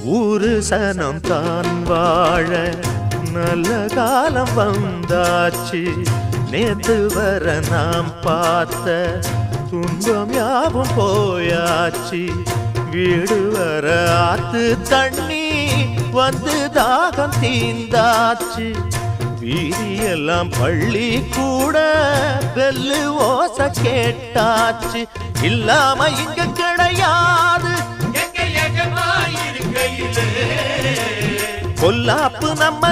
ஊரு சனம் தான் வாழ நல்ல காலம் வந்தாச்சு. நேத்து வர நாம் பார்த்த துன்பம் யாவும் போயாச்சு. வீடு வர ஆத்து தண்ணி வந்து தாகம் தீந்தாச்சு. வீதியெல்லாம் பள்ளி கூட பெல்லு ஓச கேட்டாச்சு. இல்லாம இங்க கிடையாது பொல்லாப்பு நம்ம